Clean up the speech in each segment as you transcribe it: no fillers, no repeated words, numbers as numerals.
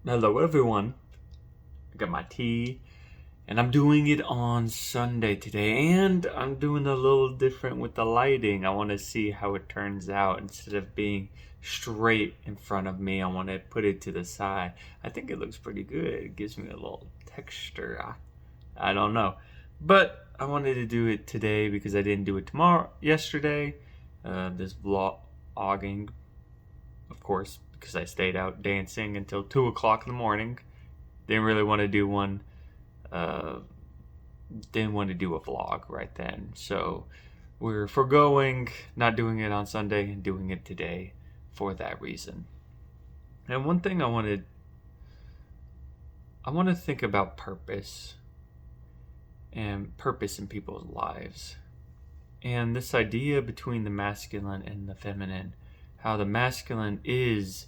Hello, everyone. I got my tea, and I'm doing it on Sunday today, and I'm doing a little different with the lighting. I want to see how it turns out. Instead of being straight in front of me, I want to put it to the side. I think it looks pretty good. It gives me a little texture. I don't know. But I wanted to do it today because I didn't do it yesterday. This vlogging, of course, because I stayed out dancing until 2 o'clock in the morning. Didn't really want to do one. Uh, didn't want to do a vlog right then. So we're foregoing not doing it on Sunday and doing it today for that reason. And one thing I want to think about purpose and purpose in people's lives. And this idea between the masculine and the feminine, how the masculine is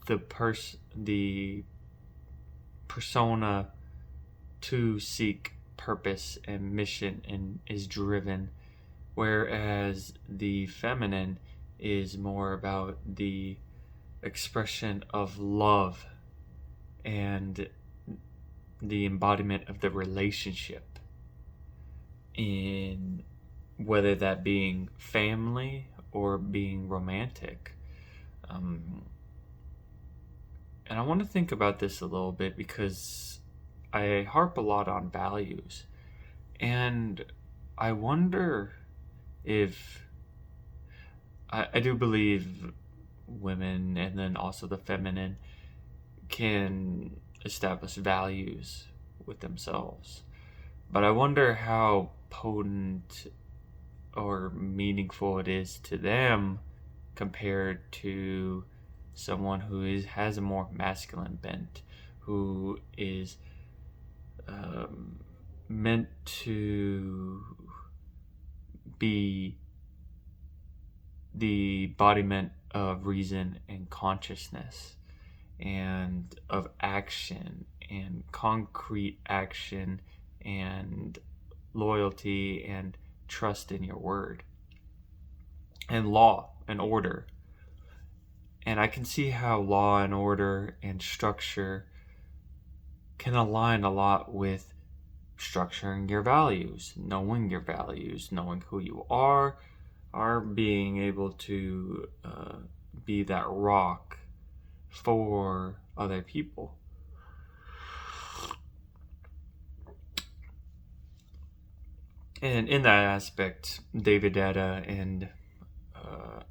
the persona to seek purpose and mission and is driven, whereas the feminine is more about the expression of love and the embodiment of the relationship, in whether that being family or being romantic. Um, and I want to think about this a little bit because I harp a lot on values. And I wonder if I do believe women and then also the feminine can establish values with themselves. But I wonder how potent or meaningful it is to them compared to someone has a more masculine bent, who is um, meant to be the embodiment of reason and consciousness and of action and concrete action and loyalty and trust in your word and law and order. And I can see how law and order and structure can align a lot with structuring your values, knowing who you are being able to be that rock for other people. And in that aspect, David Data and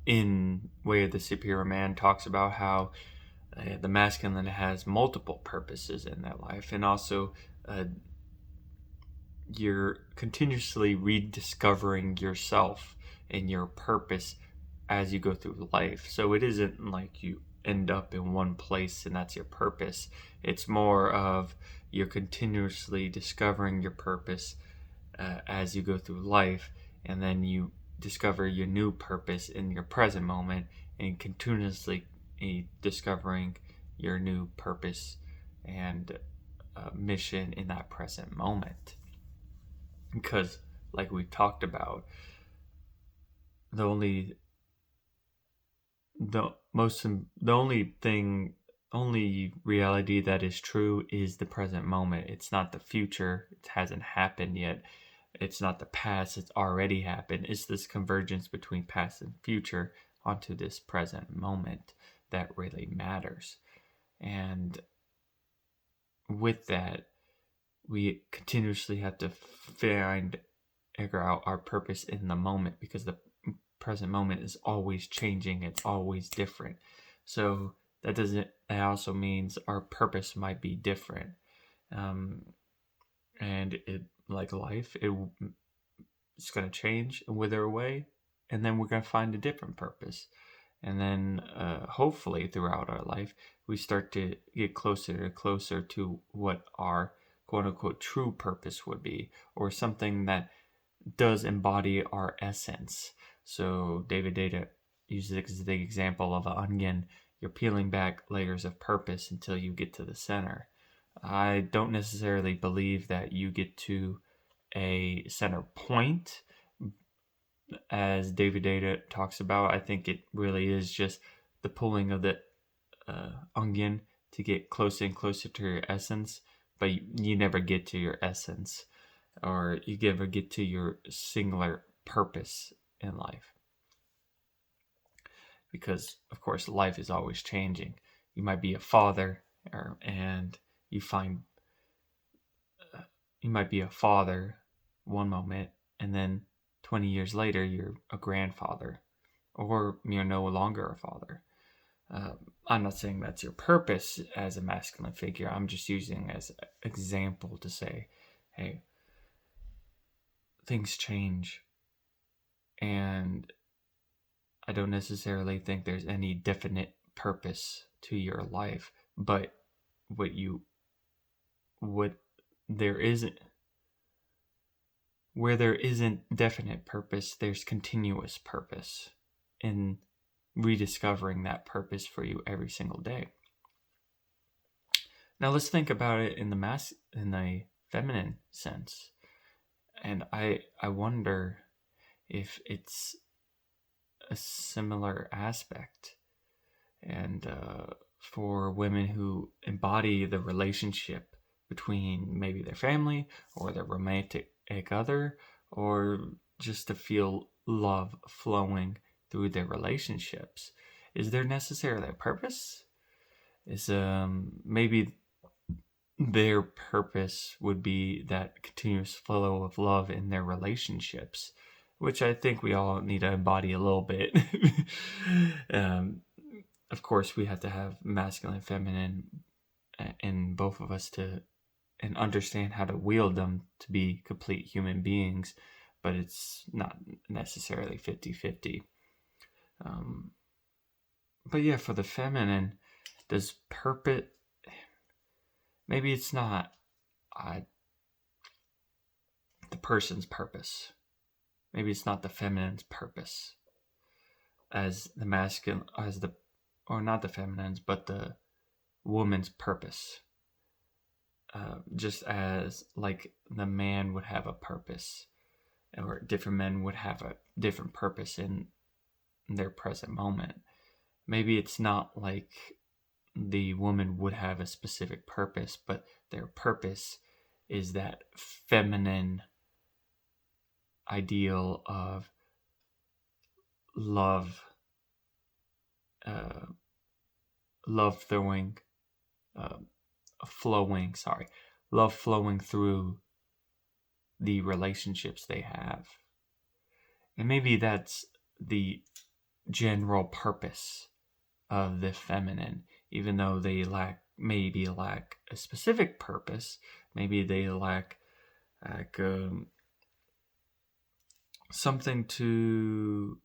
in Way of the Superior Man talks about how the masculine has multiple purposes in their life, and also uh, you're continuously rediscovering yourself and your purpose as you go through life. So it isn't like you end up in one place and that's your purpose. It's more of you're continuously discovering your purpose as you go through life, and then you discover your new purpose in your present moment and continuously discovering your new purpose and mission in that present moment. Because, like we talked about, the only the most the only reality that is true is the present moment. It's not the future. It hasn't happened yet. It's not the past. It's already happened. It's this convergence between past and future onto this present moment that really matters. And with that, we continuously have to figure out our purpose in the moment, because the present moment is always changing, it's always different. So that also means our purpose might be different. And it, like life, it's going to change and wither away, and then we're going to find a different purpose. And then hopefully throughout our life, we start to get closer and closer to what our quote unquote true purpose would be, or something that does embody our essence. So David Data uses the example of an onion. You're peeling back layers of purpose until you get to the center. I don't necessarily believe that you get to a center point, as David Data talks about. I think it really is just the pulling of the onion to get closer and closer to your essence, but you never get to your essence, or you never get to your singular purpose in life. Because, of course, life is always changing. You might be a father, and you find you might be a father one moment, and then 20 years later, you're a grandfather, or you're no longer a father. I'm not saying that's your purpose as a masculine figure. I'm just using as an example to say, hey, things change. And I don't necessarily think there's any definite purpose to your life, but what there isn't, where there isn't definite purpose, there's continuous purpose in rediscovering that purpose for you every single day. Now let's think about it in the feminine sense. And I wonder if it's a similar aspect. And for women who embody the relationship between maybe their family or their romantic other, or just to feel love flowing through their relationships, is there necessarily a purpose? Is maybe their purpose would be that continuous flow of love in their relationships, which I think we all need to embody a little bit. Of course, we have to have masculine and feminine in both of us and understand how to wield them to be complete human beings, but it's not necessarily 50-50. But yeah, for the feminine, does purpose, maybe it's not the person's purpose. Maybe it's not the feminine's purpose as the masculine, or not the feminine's, but the woman's purpose. Just as like the man would have a purpose, or different men would have a different purpose in their present moment. Maybe it's not like the woman would have a specific purpose, but their purpose is that feminine ideal of love, love flowing through the relationships they have. And maybe that's the general purpose of the feminine, even though they maybe lack a specific purpose. Maybe they lack something to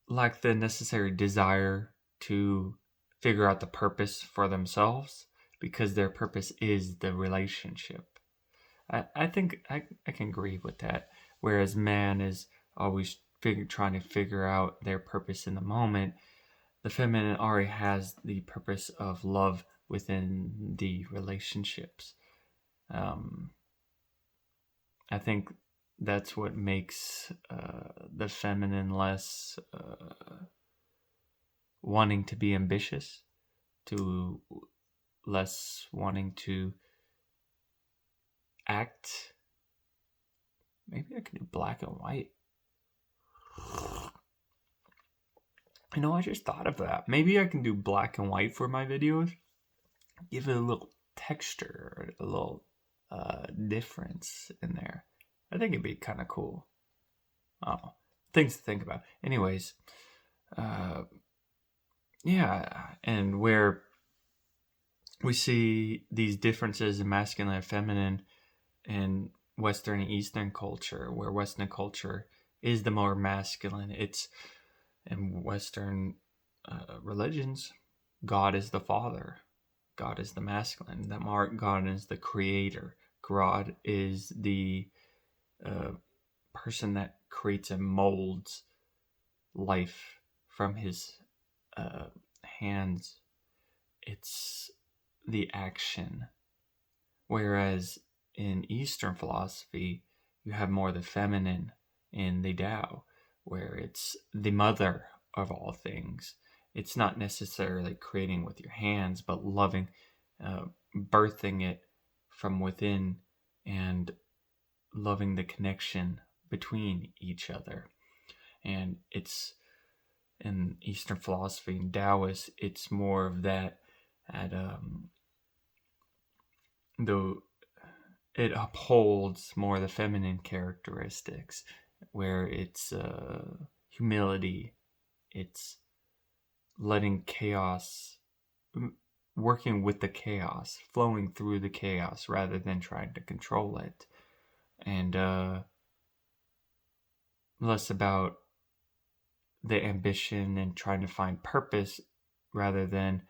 lack the necessary desire to figure out the purpose for themselves, because their purpose is the relationship. I think I can agree with that. Whereas man is always trying to figure out their purpose in the moment, the feminine already has the purpose of love within the relationships. I think that's what makes the feminine less wanting to be ambitious, to less wanting to act. Maybe I can do black and white. I just thought of that. Maybe I can do black and white for my videos. Give it a little texture, a little difference in there. I think it'd be kind of cool. Oh, things to think about. Anyways, yeah, and where we see these differences in masculine and feminine in Western and Eastern culture, where Western culture is the more masculine. It's in Western religions, God is the father, God is the masculine, God is the creator, God is the person that creates and molds life from his hands. It's the action. Whereas in Eastern philosophy, you have more the feminine in the Tao, where it's the mother of all things. it's not necessarily creating with your hands, but loving, birthing it from within, and loving the connection between each other. And it's in Eastern philosophy and Taoist, it's more of that. At though it upholds more the feminine characteristics, where it's humility, it's letting chaos, working with the chaos, flowing through the chaos rather than trying to control it, and less about the ambition and trying to find purpose rather than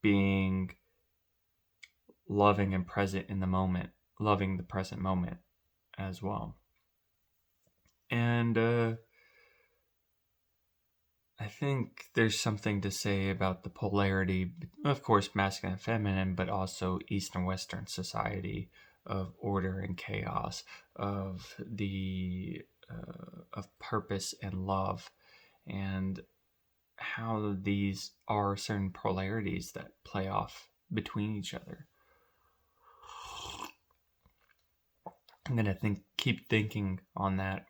being loving and present in the moment, loving the present moment as well. And I think there's something to say about the polarity, of course, masculine and feminine, but also East and Western society, of order and chaos, of the of purpose and love, and how these are certain polarities that play off between each other. I'm gonna keep thinking on that,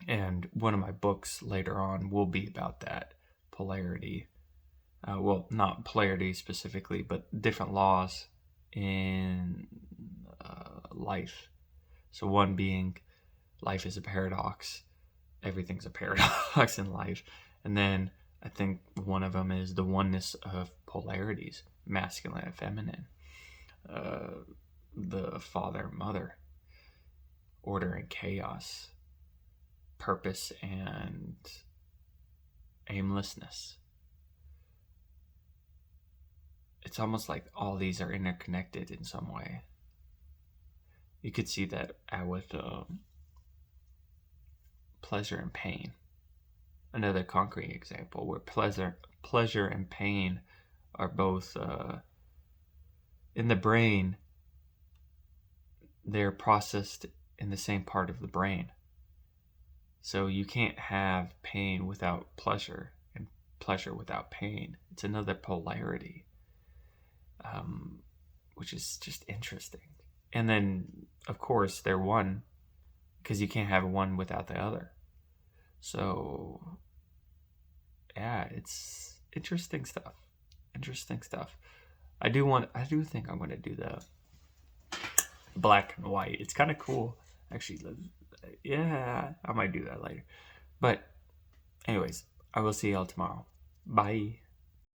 and one of my books later on will be about that polarity. Well, not polarity specifically, but different laws in life. So one being life is a paradox. Everything's a paradox in life. And then I think one of them is the oneness of polarities, masculine and feminine, the father and mother, order and chaos, purpose and aimlessness. It's almost like all these are interconnected in some way. You could see that with pleasure and pain. Another concrete example where pleasure and pain are both in the brain. They're processed in the same part of the brain. So you can't have pain without pleasure, and pleasure without pain. It's another polarity, which is just interesting. And then, of course, they're one, because you can't have one without the other. So, yeah, it's interesting stuff. Interesting stuff. I do think I'm going to do the black and white. It's kind of cool. Actually, yeah, I might do that later. But anyways, I will see y'all tomorrow. Bye.